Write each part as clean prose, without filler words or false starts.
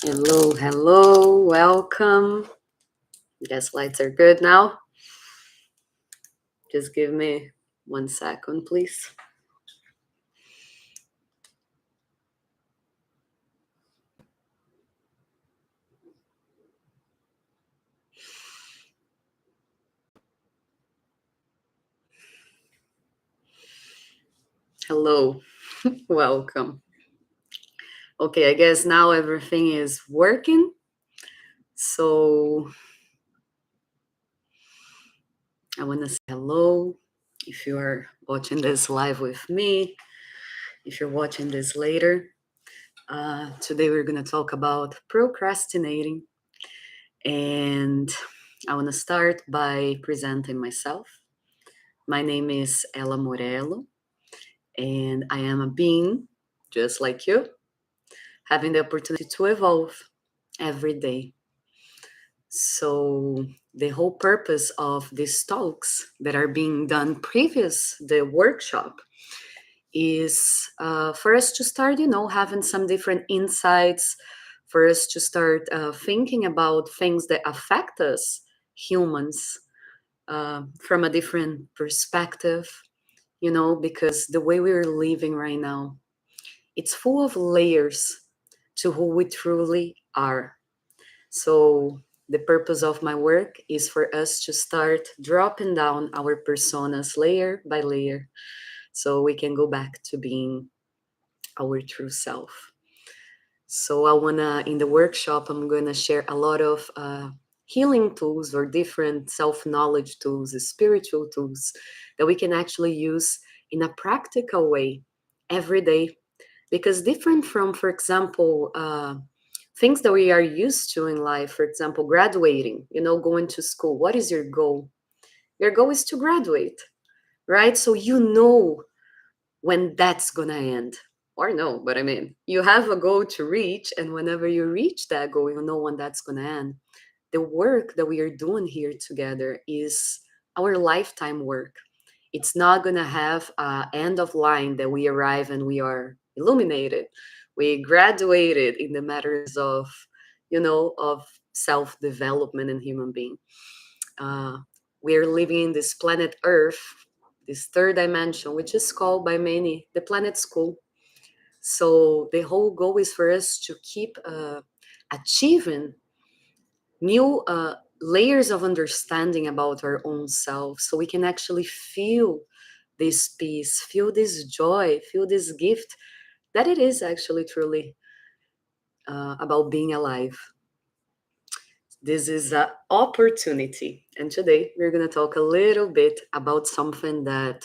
Hello, hello, welcome. Guess lights are good now. Just give me 1 second, please. Hello, welcome. Okay, I guess now everything is working. So I want to say hello. If you are watching this live with me, if you're watching this later, today we're going to talk about procrastinating. And I want to start by presenting myself. My name is Ella Morello, and I am a being just like you, having the opportunity to evolve every day. So the whole purpose of these talks that are being done previous the workshop is for us to start, having some different insights, for us to start thinking about things that affect us humans from a different perspective, because the way we're living right now, it's full of layers to who we truly are. So the purpose of my work is for us to start dropping down our personas layer by layer so we can go back to being our true self. So in the workshop, I'm gonna share a lot of healing tools or different self-knowledge tools, spiritual tools that we can actually use in a practical way every day. Because different from, for example, things that we are used to in life, for example, graduating, going to school. What is your goal? Your goal is to graduate, right? So when that's gonna end. Or no, but I mean, you have a goal to reach, and whenever you reach that goal, you know when that's gonna end. The work that we are doing here together is our lifetime work. It's not gonna have a end of line that we arrive and we are illuminated. We graduated in the matters of self-development and human being. Uh, we're living in this planet Earth, this third dimension, which is called by many the planet school. So the whole goal is for us to keep achieving new layers of understanding about our own self so we can actually feel this peace, feel this joy, feel this gift that it is actually truly about being alive. This is an opportunity. And today we're going to talk a little bit about something that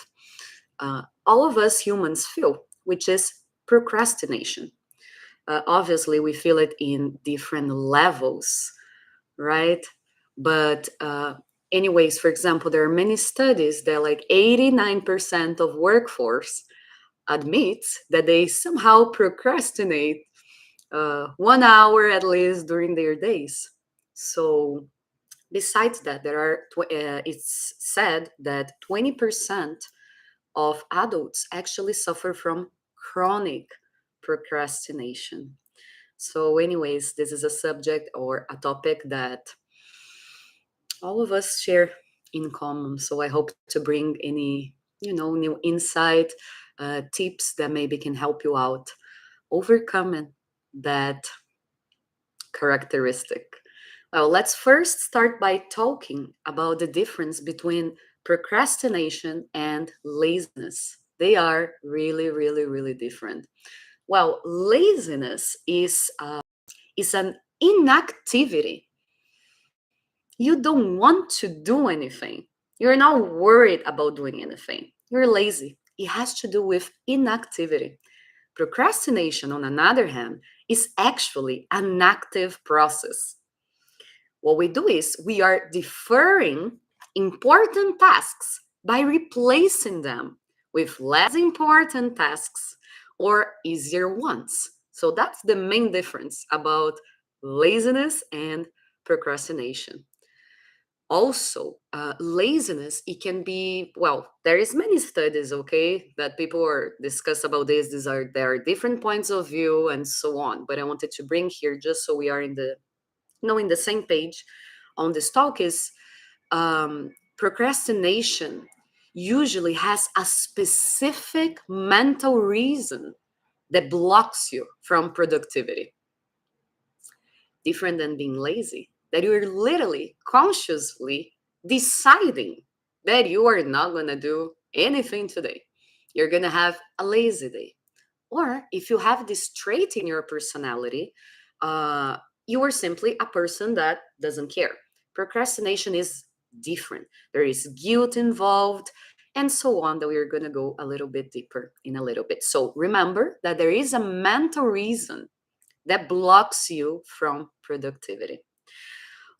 all of us humans feel, which is procrastination. Obviously, we feel it in different levels, right? But, anyways, for example, there are many studies that like 89% of workforce admits that they somehow procrastinate 1 hour at least during their days. So besides that, it's said that 20% of adults actually suffer from chronic procrastination. So, anyways, this is a subject or a topic that all of us share in common. So, I hope to bring any, new insight, tips that maybe can help you out overcoming that characteristic. Well, let's first start by talking about the difference between procrastination and laziness. They are really, really, really different. Well, laziness is an inactivity. You don't want to do anything. You're not worried about doing anything. You're lazy. It has to do with inactivity. Procrastination, on the other hand, is actually an active process. What we do is we are deferring important tasks by replacing them with less important tasks or easier ones. So that's the main difference about laziness and procrastination. Also, laziness, it can be, well, there is many studies, okay, that people are discuss about this. There are different points of view and so on, but I wanted to bring here just so we are in the, in the same page on this talk is, procrastination usually has a specific mental reason that blocks you from productivity, different than being lazy, that you're literally consciously deciding that you are not going to do anything today. You're going to have a lazy day. Or if you have this trait in your personality, uh, you are simply a person that doesn't care. Procrastination is different. There is guilt involved, and so on, that we are going to go a little bit deeper in a little bit. So remember that there is a mental reason that blocks you from productivity.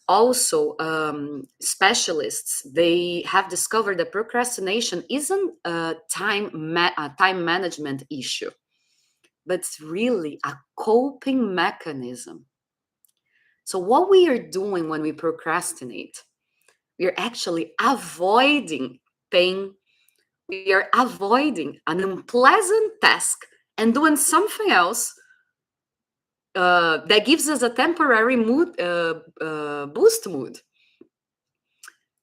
Also, specialists, they have discovered that procrastination isn't a time management issue, but it's really a coping mechanism. So what we are doing when we procrastinate, we are actually avoiding pain. We are avoiding an unpleasant task and doing something else that gives us a temporary mood boost mood,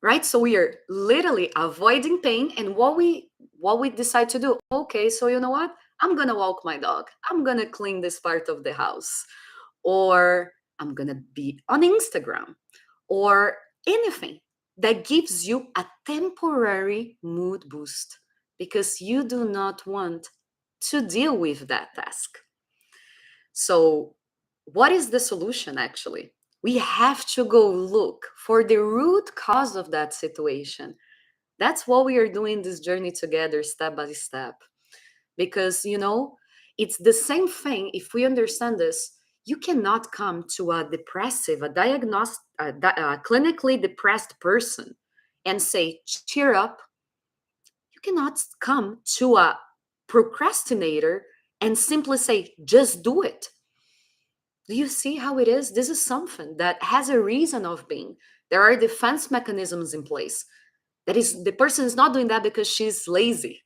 right? So we are literally avoiding pain, and what we decide to do, okay, so you know what, I'm gonna walk my dog, I'm gonna clean this part of the house, or I'm gonna be on Instagram, or anything that gives you a temporary mood boost because you do not want to deal with that task. So, what is the solution actually? We have to go look for the root cause of that situation. That's what we are doing this journey together, step by step. Because, it's the same thing. If we understand this, you cannot come to a depressive, a clinically depressed person and say, cheer up. You cannot come to a procrastinator and simply say, just do it. Do you see how it is? This is something that has a reason of being. There are defense mechanisms in place. That is, the person is not doing that because she's lazy.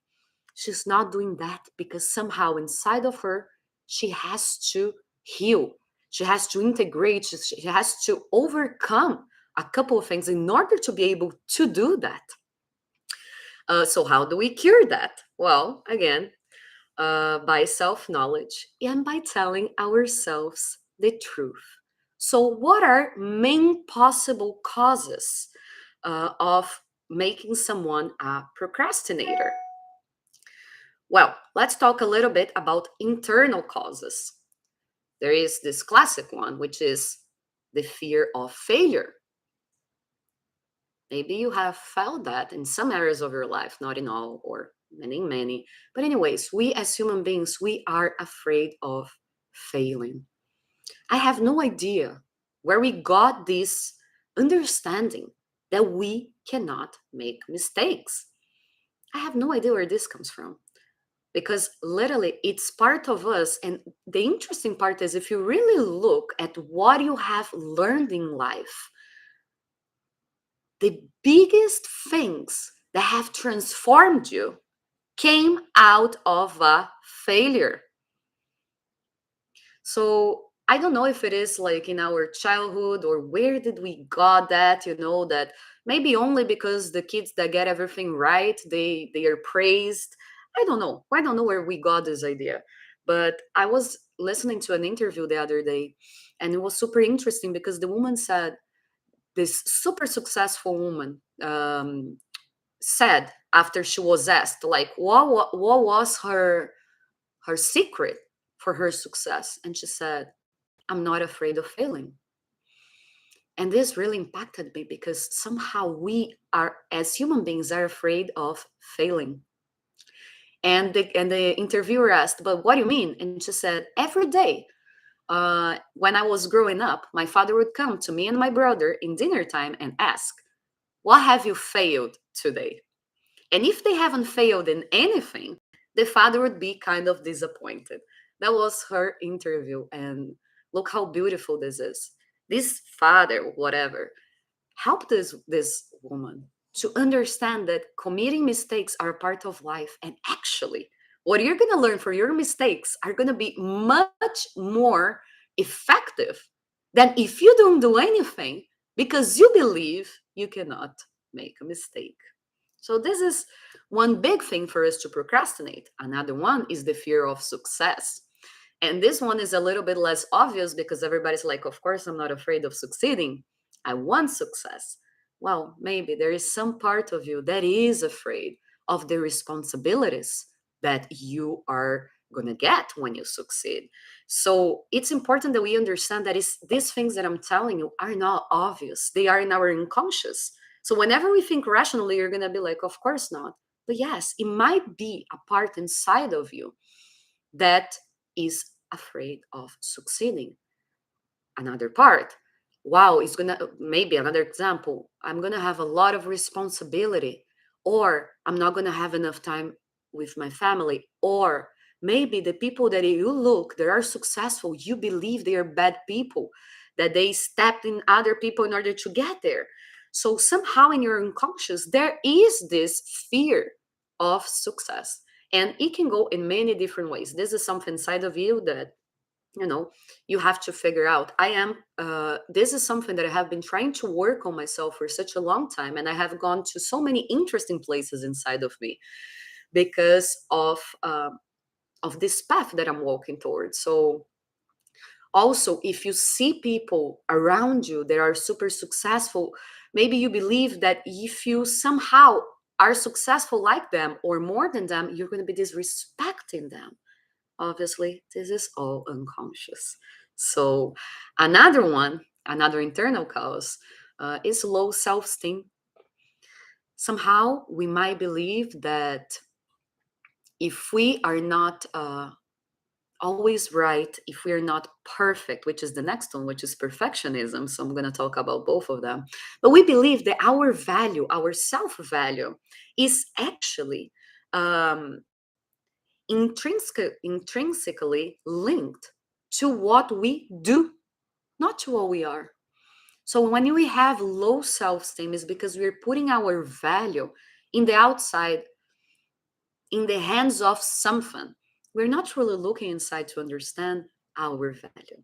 She's not doing that because somehow inside of her, she has to heal. She has to integrate. She has to overcome a couple of things in order to be able to do that. So, how do we cure that? Well, again, by self knowledge and by telling ourselves the truth. So, what are main possible causes of making someone a procrastinator? Well, let's talk a little bit about internal causes. There is this classic one, which is the fear of failure. Maybe you have felt that in some areas of your life, not in all, or many, many. But, anyways, we as human beings, we are afraid of failing. I have no idea where we got this understanding that we cannot make mistakes. I have no idea where this comes from because literally it's part of us. And the interesting part is if you really look at what you have learned in life, the biggest things that have transformed you came out of a failure. So I don't know if it is like in our childhood or where did we got that, that maybe only because the kids that get everything right, they are praised. I don't know. I don't know where we got this idea. But I was listening to an interview the other day and it was super interesting because the woman said, this super successful woman said after she was asked like what was her secret for her success, and she said, I'm not afraid of failing. And this really impacted me because somehow we are, as human beings, are afraid of failing. And the interviewer asked, but what do you mean? And she said, every day when I was growing up, my father would come to me and my brother in dinner time and ask, what have you failed today? And if they haven't failed in anything, the father would be kind of disappointed. That was her interview. And look how beautiful this is. This father, whatever, help this woman to understand that committing mistakes are a part of life, and actually what you're going to learn for your mistakes are going to be much more effective than if you don't do anything because you believe you cannot make a mistake. So this is one big thing for us to procrastinate. Another one is the fear of success. And this one is a little bit less obvious because everybody's like, of course, I'm not afraid of succeeding. I want success. Well, maybe there is some part of you that is afraid of the responsibilities that you are going to get when you succeed. So it's important that we understand that these things that I'm telling you are not obvious, they are in our unconscious. So whenever we think rationally, you're going to be like, of course not. But yes, it might be a part inside of you that is afraid of succeeding. Another part, wow, is gonna, maybe another example, I'm gonna have a lot of responsibility, or I'm not gonna have enough time with my family, or maybe the people that you look that are successful, you believe they are bad people, that they stepped in other people in order to get there. So somehow in your unconscious there is this fear of success, and it can go in many different ways. This is something inside of you that you have to figure out. This is something that I have been trying to work on myself for such a long time, and I have gone to so many interesting places inside of me because of this path that I'm walking towards. So also, if you see people around you that are super successful, maybe you believe that if you somehow are successful like them or more than them, you're going to be disrespecting them. Obviously, this is all unconscious. So another internal cause, is low self-esteem. Somehow we might believe that if we are not always right, if we're not perfect, which is the next one, which is perfectionism. So I'm going to talk about both of them. But we believe that our value, our self-value, is actually um, intrinsically linked to what we do, not to what we are. So when we have low self-esteem, is because we're putting our value in the outside, in the hands of something. We're not really looking inside to understand our value.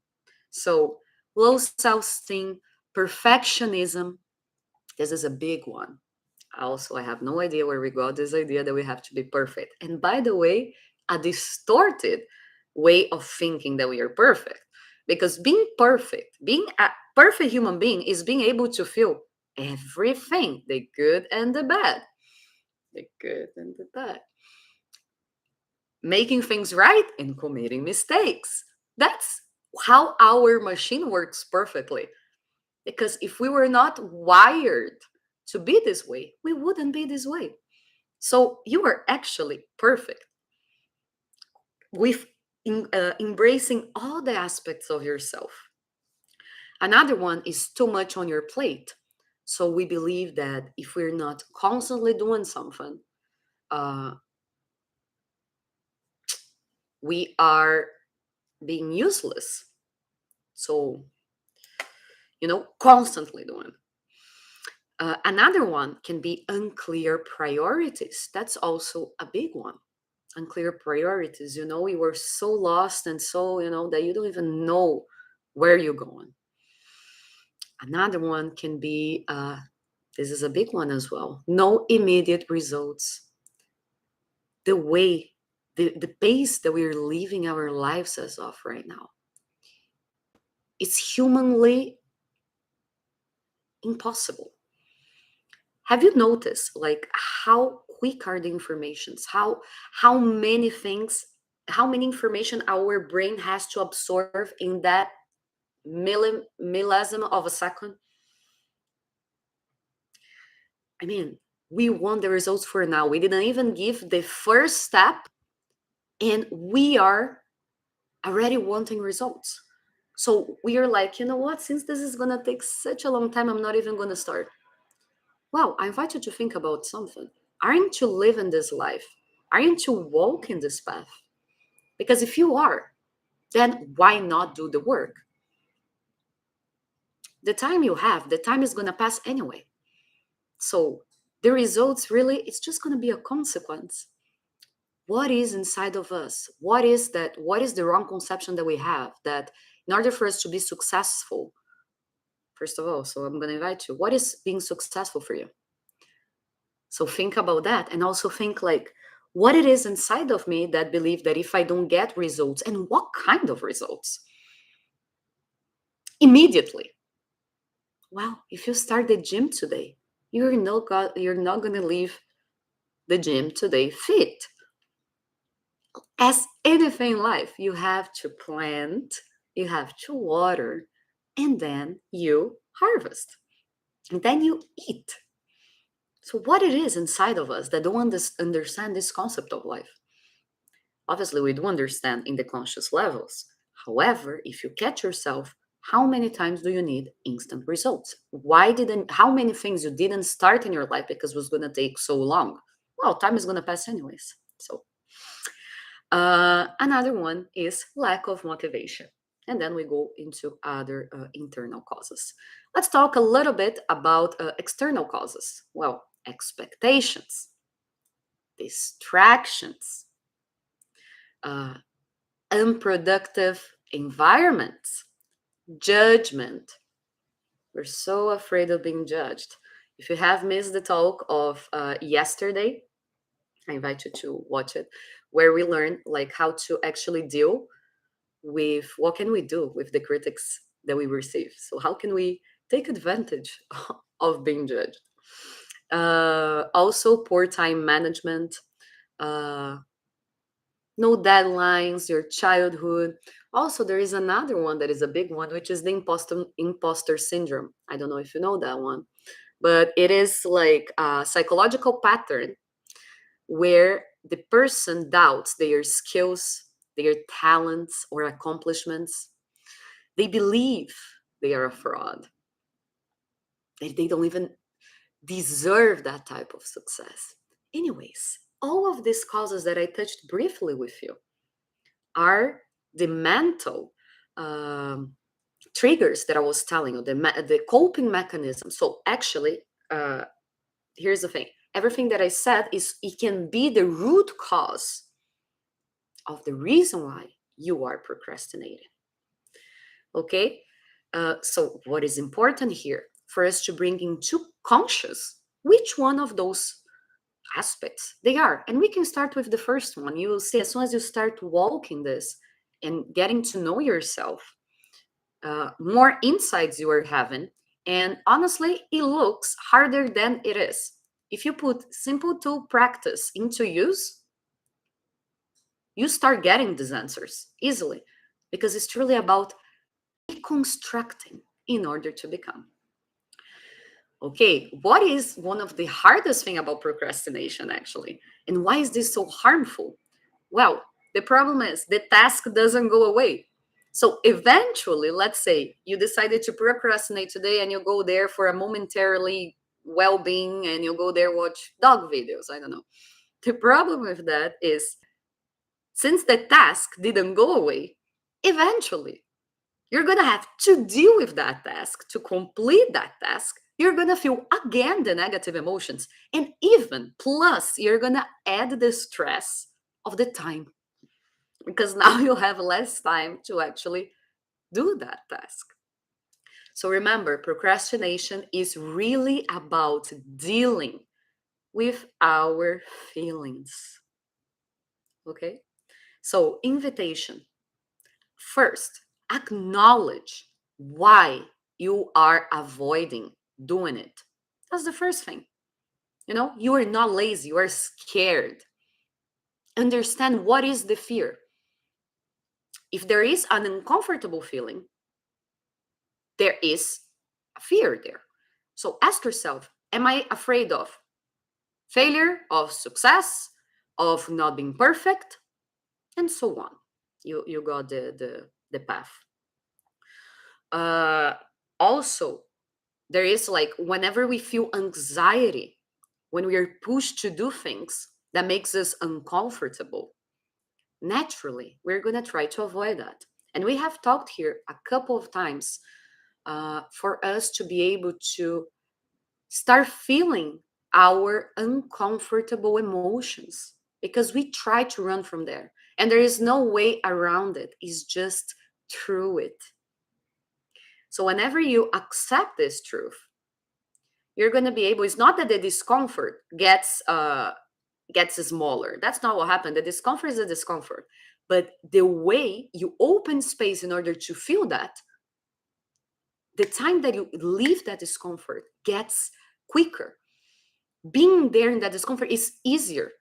So low self-esteem, perfectionism, this is a big one. Also, I have no idea where we got this idea that we have to be perfect. And by the way, a distorted way of thinking that we are perfect. Because being perfect, being a perfect human being, is being able to feel everything, the good and the bad. The good and the bad. Making things right and committing mistakes. That's how our machine works perfectly. Because if we were not wired to be this way, we wouldn't be this way. So you are actually perfect with embracing all the aspects of yourself. Another one is too much on your plate. So we believe that if we're not constantly doing something, uh, we are being useless. So, constantly doing. Another one can be unclear priorities. That's also a big one. Unclear priorities. You were so lost and so, that you don't even know where you're going. Another one can be, this is a big one as well, no immediate results. The way, the pace that we're living our lives as of right now, it's humanly impossible. Have you noticed like how quick are the informations? How many things, how many information our brain has to absorb in that millesime of a second? I mean, we want the results for now. We didn't even give the first step, and we are already wanting results. So we are like, you know what? Since this is gonna take such a long time, I'm not even gonna start. Well, I invite you to think about something. Aren't you living this life? Aren't you walking this path? Because if you are, then why not do the work? The time you have, the time is going to pass anyway. So the results really, it's just going to be a consequence. What is inside of us? What is that? What is the wrong conception that we have that in order for us to be successful, first of all, so I'm going to invite you, what is being successful for you? So think about that and also think like what it is inside of me that believe that if I don't get results and what kind of results immediately. Well, if you start the gym today, you're not going to leave the gym today fit. As anything in life, you have to plant, you have to water, and then you harvest, and then you eat. So, what it is inside of us that don't understand this concept of life? Obviously, we do understand in the conscious levels. However, if you catch yourself, how many times do you need instant results? How many things you didn't start in your life because it was going to take so long? Well, time is going to pass anyways. So, another one is lack of motivation. And then we go into other internal causes. Let's talk a little bit about external causes. Well, expectations, distractions, uh, unproductive environments, judgment. We're so afraid of being judged. If you have missed the talk of yesterday, I invite you to watch it, where we learn like how to actually deal with what can we do with the critics that we receive. So how can we take advantage of being judged? Also, poor time management, uh, no deadlines, your childhood. Also, there is another one that is a big one, which is the imposter syndrome. I don't know if you know that one, but it is like a psychological pattern where the person doubts their skills, their talents, or accomplishments. They believe they are a fraud, that they don't even deserve that type of success. Anyways, all of these causes that I touched briefly with you are the mental um, triggers that I was telling you, the coping mechanism. So actually, uh, here's the thing: everything that I said is it can be the root cause of the reason why you are procrastinating. Okay, so what is important here for us to bring into conscious which one of those aspects they are, and we can start with the first one. You will see as soon as you start walking this and getting to know yourself, more insights you are having. And honestly, it looks harder than it is. If you put simple tool practice into use, you start getting these answers easily because it's truly about reconstructing in order to become. Okay, what is one of the hardest thing about procrastination actually? And why is this so harmful? Well, the problem is the task doesn't go away. So eventually, let's say you decided to procrastinate today and you go there for a momentarily well-being and you go there watch dog videos, I don't know. The problem with that is since the task didn't go away, eventually you're going to have to deal with that task. To complete that task, you're going to feel again the negative emotions. And even plus, you're going to add the stress of the time because now you have less time to actually do that task. So remember, procrastination is really about dealing with our feelings. Okay? So, invitation. First, acknowledge why you are avoiding doing it. That's the first thing. You know, you are not lazy, you are scared. Understand what is the fear. If there is an uncomfortable feeling, there is a fear there. So ask yourself, am I afraid of failure, of success, of not being perfect, and so on? You got the path. Uh, Also, there is like whenever we feel anxiety, when we are pushed to do things that makes us uncomfortable, naturally we're going to try to avoid that. And we have talked here a couple of times for us to be able to start feeling our uncomfortable emotions, because we try to run from there. And there is no way around it, it's just through it. So whenever you accept this truth, you're going to be able, it's not that the discomfort gets smaller. That's not what happened. The discomfort is a discomfort. But the way you open space in order to feel that, the time that you leave that discomfort gets quicker. Being there in that discomfort is easier.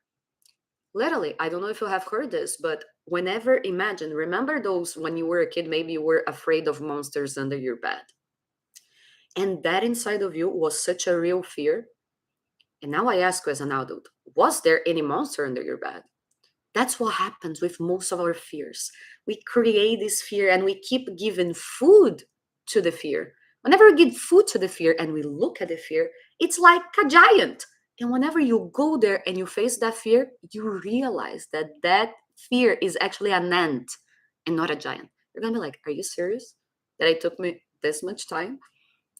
Literally, I don't know if you have heard this, but whenever, imagine, remember those when you were a kid, maybe you were afraid of monsters under your bed. And that inside of you was such a real fear. And now I ask you as an adult, was there any monster under your bed? That's what happens with most of our fears. We create this fear and we keep giving food to the fear. Whenever we give food to the fear and we look at the fear, it's like a giant. And whenever you go there and you face that fear, you realize that that fear is actually an ant and not a giant. You're going to be like, are you serious? That it took me this much time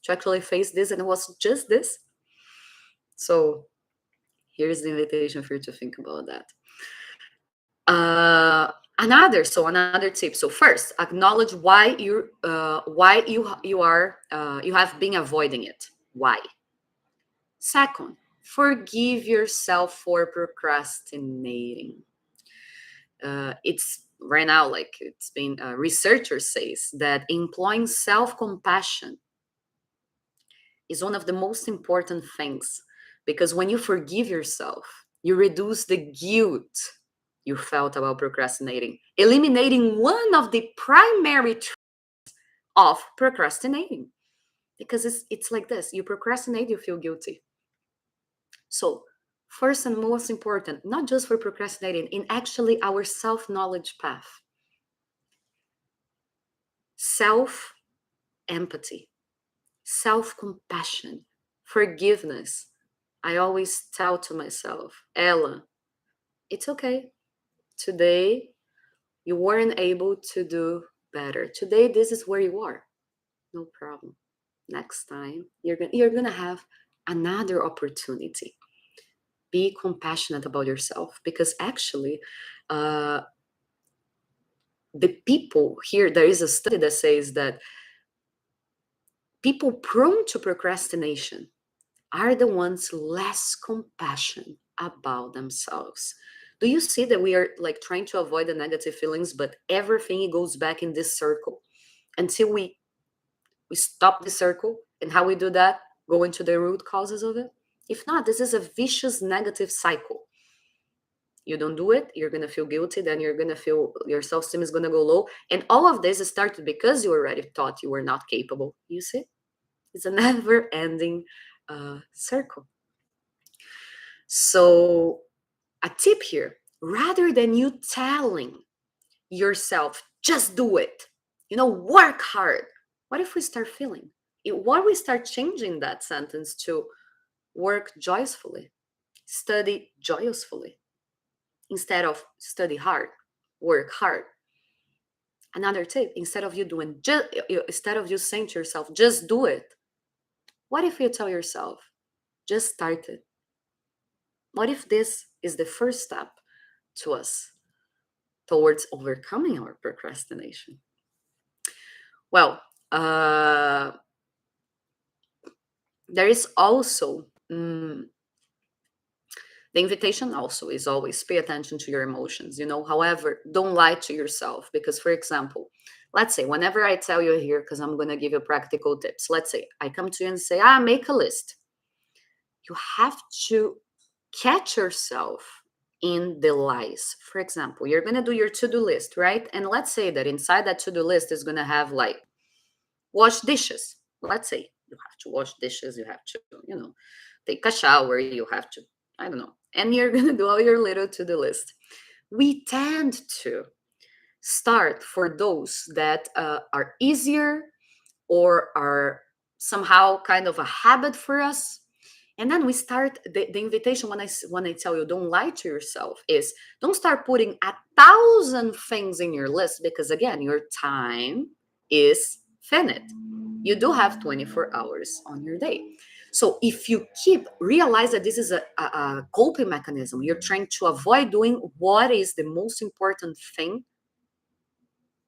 to actually face this and it was just this? So here's the invitation for you to think about that. Another tip. So first, acknowledge why you have been avoiding it. Why? Second, forgive yourself for procrastinating. It's right now, like it's been, researchers says that employing self-compassion is one of the most important things, because when you forgive yourself, you reduce the guilt you felt about procrastinating, eliminating one of the primary of procrastinating. Because it's like this: you procrastinate, you feel guilty. So, first and most important, not just for procrastinating, in actually our self knowledge path, self empathy, self compassion, forgiveness. I always tell to myself, Ella, it's okay. Today, you weren't able to do better. Today, this is where you are. No problem. Next time, you're gonna have another opportunity. Be compassionate about yourself, because actually, uh, the people here, there is a study that says that people prone to procrastination are the ones less compassionate about themselves. Do you see that we are like trying to avoid the negative feelings, but everything goes back in this circle until we stop the circle? And how we do that? Go into the root causes of it. If not, this is a vicious negative cycle. You don't do it, you're going to feel guilty, then you're going to feel your self-esteem is going to go low, and all of this started because you already thought you were not capable. You see, it's a never ending circle. So a tip here, rather than you telling yourself just do it, work hard, what if we start feeling it? What we start changing that sentence to work joyfully, study joyously, instead of study hard, work hard. Another tip, instead of you saying to yourself just do it, what if you tell yourself just start it? What if this is the first step to us towards overcoming our procrastination? Well, there is also the invitation also is always pay attention to your emotions. However, don't lie to yourself, because, for example, let's say whenever I tell you here, because I'm going to give you practical tips, let's say I come to you and say, make a list. You have to catch yourself in the lies. For example, you're going to do your to-do list, right? And let's say that inside that to-do list is going to have like wash dishes. Let's say you have to wash dishes, you have to, take a shower, you have to, I don't know. And you're going to do all your little to-do list. We tend to start for those that are easier or are somehow kind of a habit for us. And then we start the invitation, when I tell you don't lie to yourself, is don't start putting 1,000 things in your list, because again, your time is finite. You do have 24 hours on your day. So if you keep realize that this is a coping mechanism, you're trying to avoid doing what is the most important thing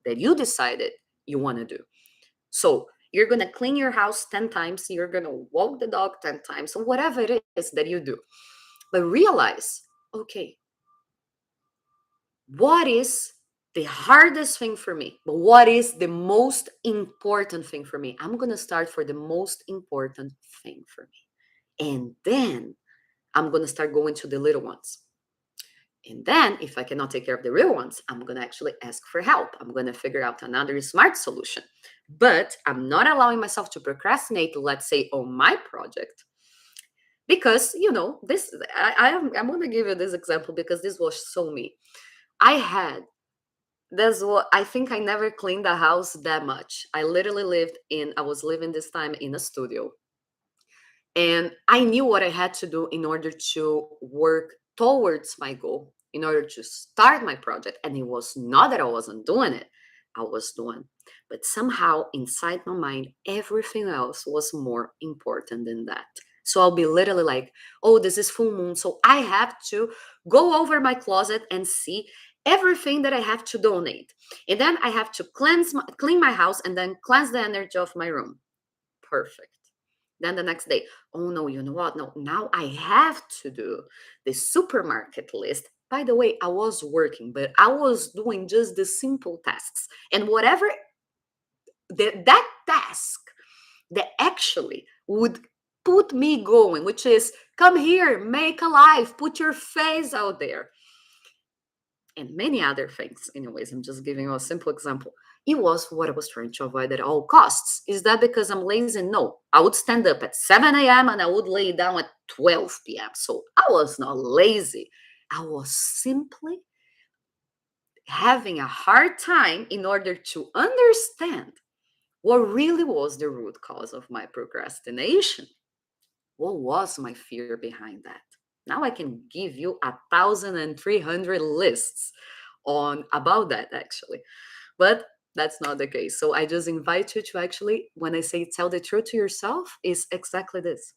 that you decided you want to do. So you're going to clean your house 10 times, you're going to walk the dog 10 times, or whatever it is that you do. But realize, okay, what is the hardest thing for me? But what is the most important thing for me? I'm going to start for the most important thing for me. And then I'm going to start going to the little ones. And then, if I cannot take care of the real ones, I'm going to actually ask for help. I'm going to figure out another smart solution. But I'm not allowing myself to procrastinate, let's say, on my project. Because, this, I'm going to give you this example because this was so me. I had That's what I think. I never cleaned the house that much. I was living this time in a studio. And I knew what I had to do in order to work towards my goal, in order to start my project. And it was not that I wasn't doing it, I was doing. But somehow inside my mind, everything else was more important than that. So I'll be literally like, oh, this is full moon. So I have to go over my closet and see everything that I have to donate. And then I have to clean my house and then cleanse the energy of my room. Perfect. Then the next day, oh no, you know what? No, now I have to do the supermarket list. By the way, I was working, but I was doing just the simple tasks. And whatever that task that actually would put me going, which is come here, make a life, put your face out there, and many other things. Anyways, I'm just giving you a simple example. It was what I was trying to avoid at all costs. Is that because I'm lazy? No. I would stand up at 7 a.m. and I would lay down at 12 p.m. So I was not lazy. I was simply having a hard time in order to understand what really was the root cause of my procrastination. What was my fear behind that? Now I can give you 1,300 lists on about that actually, but that's not the case. So I just invite you to actually, when I say tell the truth to yourself, is exactly this.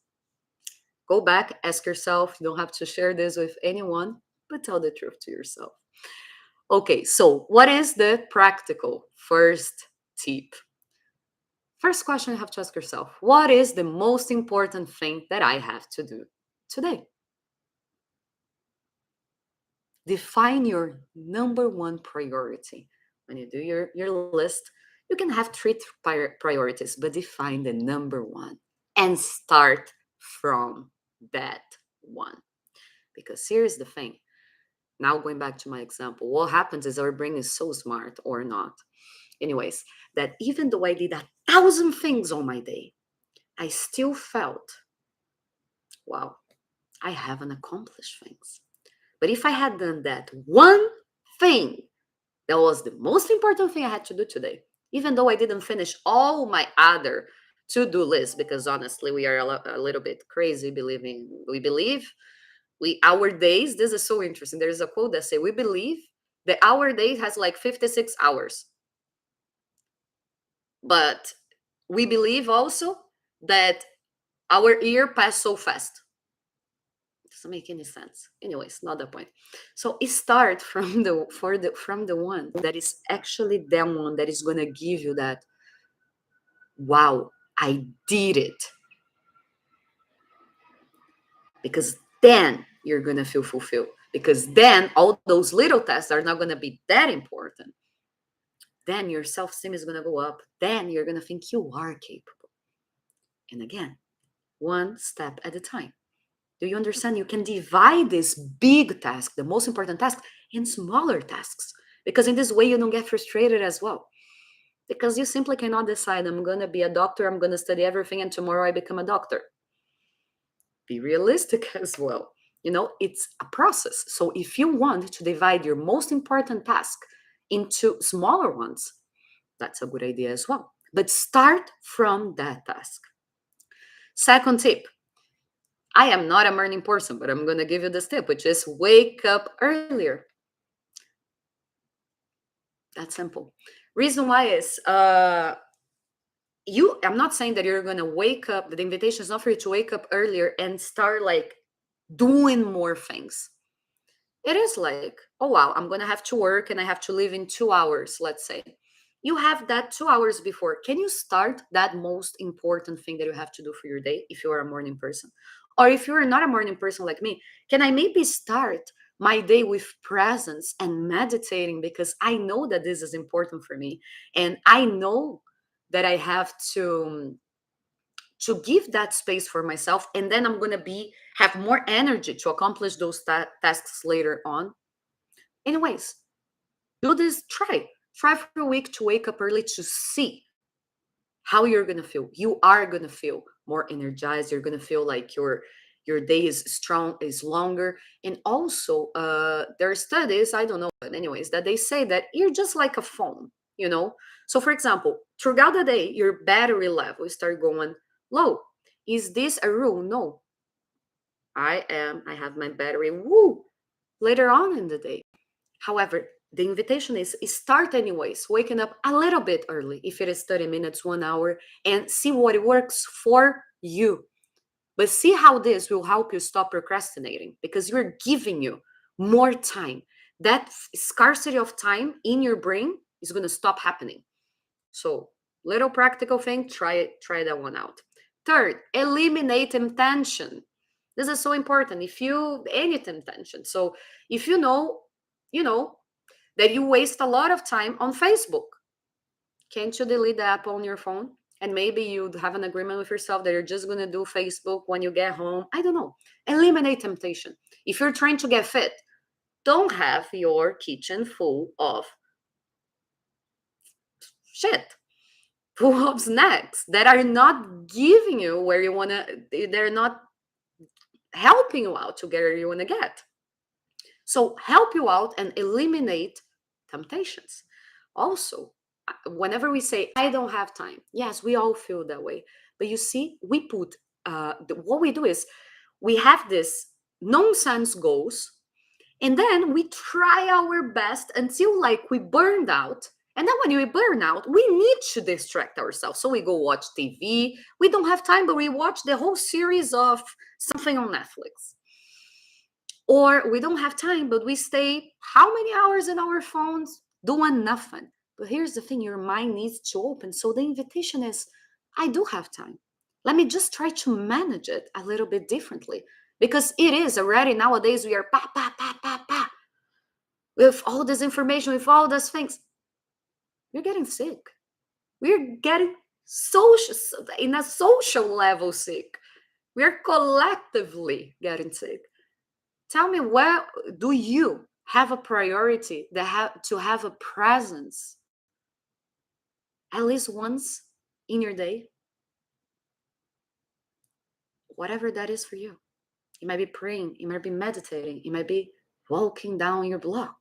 Go back, ask yourself. You don't have to share this with anyone, but tell the truth to yourself. Okay, so what is the practical first tip? First question you have to ask yourself: what is the most important thing that I have to do today? Define your number one priority. When you do your list, you can have three priorities, but define the number one and start from that one. Because here's the thing. Now, going back to my example, what happens is our brain is so smart, or not. Anyways, that even though I did 1,000 things on my day, I still felt, wow, I haven't accomplished things. But if I had done that one thing, that was the most important thing I had to do today, even though I didn't finish all my other to-do lists, because honestly, we are a little bit crazy believing we believe we our days. This is so interesting. There is a quote that say we believe that our day has like 56 hours, but we believe also that our year passed so fast. Doesn't make any sense. Anyways, not the point. So it start from the one that is actually the one that is gonna give you that, wow, I did it. Because then you're gonna feel fulfilled. Because then all those little tasks are not gonna be that important. Then your self-esteem is gonna go up. Then you're gonna think you are capable. And again, one step at a time. Do you understand? You can divide this big task, the most important task, in smaller tasks. Because in this way, you don't get frustrated as well. Because you simply cannot decide, I'm going to be a doctor, I'm going to study everything, and tomorrow I become a doctor. Be realistic as well. It's a process. So if you want to divide your most important task into smaller ones, that's a good idea as well. But start from that task. Second tip: I am not a morning person, but I'm going to give you this tip, which is wake up earlier. That's simple. Reason why is I'm not saying that you're going to wake up, the invitation is not for you to wake up earlier and start like doing more things. It is like, oh wow, I'm going to have to work and I have to leave in 2 hours, let's say. You have that 2 hours before. Can you start that most important thing that you have to do for your day if you are a morning person? Or if you're not a morning person like me, can I maybe start my day with presence and meditating, because I know that this is important for me, and I know that I have to give that space for myself, and then I'm going to be have more energy to accomplish those tasks later on. Anyways, do this, try for a week to wake up early to see how you're going to feel. You are going to feel more energized. You're going to feel like your day is strong, is longer. And also there are studies, I don't know, but anyways, that they say that you're just like a phone, you know. So for example, throughout the day your battery level start going low. Is this a rule? No. I have my battery woo later on in the day. However, the invitation is start anyways, waking up a little bit early, if it is 30 minutes, 1 hour, and see what works for you. But see how this will help you stop procrastinating, because you're giving you more time. That scarcity of time in your brain is going to stop happening. So, little practical thing, try that one out. Third, eliminate intention. This is so important. If you any temptation. So, if you know that you waste a lot of time on Facebook. Can't you delete the app on your phone? And maybe you have an agreement with yourself that you're just going to do Facebook when you get home. I don't know. Eliminate temptation. If you're trying to get fit, don't have your kitchen full of shit, full of snacks that are not giving you where you want to, they're not helping you out to get where you want to get. So help you out and eliminate temptations. Also, whenever we say, I don't have time, yes, we all feel that way. But you see, we put, what we do is we have this nonsense goals, and then we try our best until like we burned out. And then when we burn out, we need to distract ourselves. So we go watch TV. We don't have time, but we watch the whole series of something on Netflix. Or we don't have time, but we stay how many hours in our phones doing nothing. But here's the thing, your mind needs to open. So the invitation is, I do have time. Let me just try to manage it a little bit differently. Because it is already nowadays, we are pa, pa, pa, pa, pa, with all this information, with all those things. We're getting sick. We're getting social, in a social level sick. We're collectively getting sick. Tell me, where do you have a priority that to have a presence at least once in your day? Whatever that is for you. It might be praying, it might be meditating, it might be walking down your block.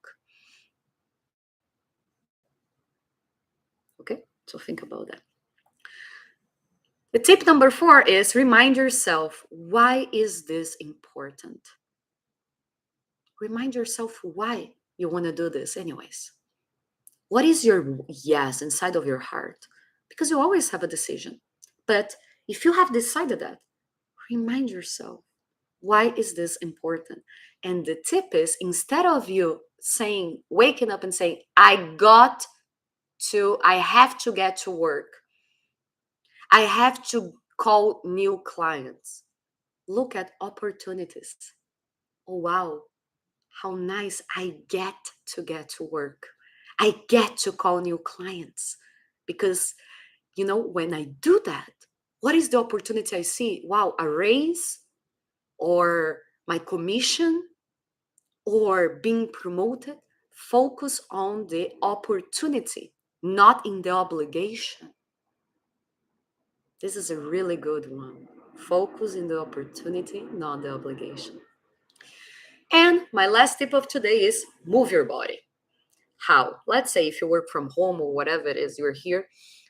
Okay, so think about that. The tip number 4 is remind yourself, why is this important? Remind yourself why you want to do this anyways. What is your yes inside of your heart? Because you always have a decision. But if you have decided that, remind yourself, why is this important? And the tip is, instead of you saying, waking up and saying, I have to get to work, I have to call new clients, look at opportunities. Oh, wow, how nice. I get to work. I get to call new clients. Because, when I do that, what is the opportunity I see? Wow, a raise, or my commission, or being promoted. Focus on the opportunity, not in the obligation. This is a really good one. Focus in the opportunity, not the obligation. And my last tip of today is move your body. How? Let's say if you work from home or whatever it is, you're here.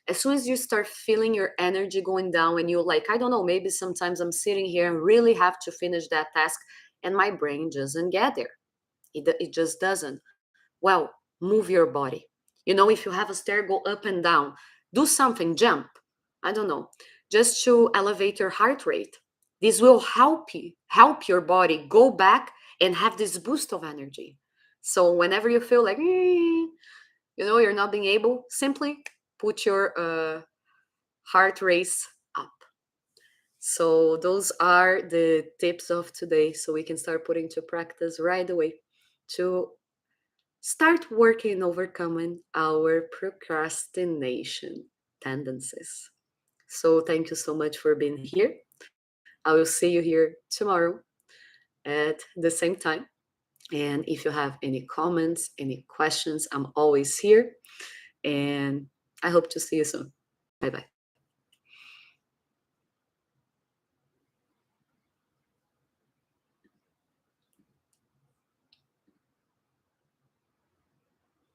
As soon as you start feeling your energy going down and you're like, I don't know, maybe sometimes I'm sitting here and really have to finish that task and my brain doesn't get there. It just doesn't. Well, move your body. If you have a stair, go up and down. Do something, jump. I don't know, just to elevate your heart rate. This will help your body go back and have this boost of energy. So whenever you feel like, you're not being able, simply put your heart race up. So those are the tips of today. So we can start putting to practice right away to start working overcoming our procrastination tendencies. So thank you so much for being here. I will see you here tomorrow at the same time. And if you have any comments, any questions, I'm always here. And I hope to see you soon. Bye bye.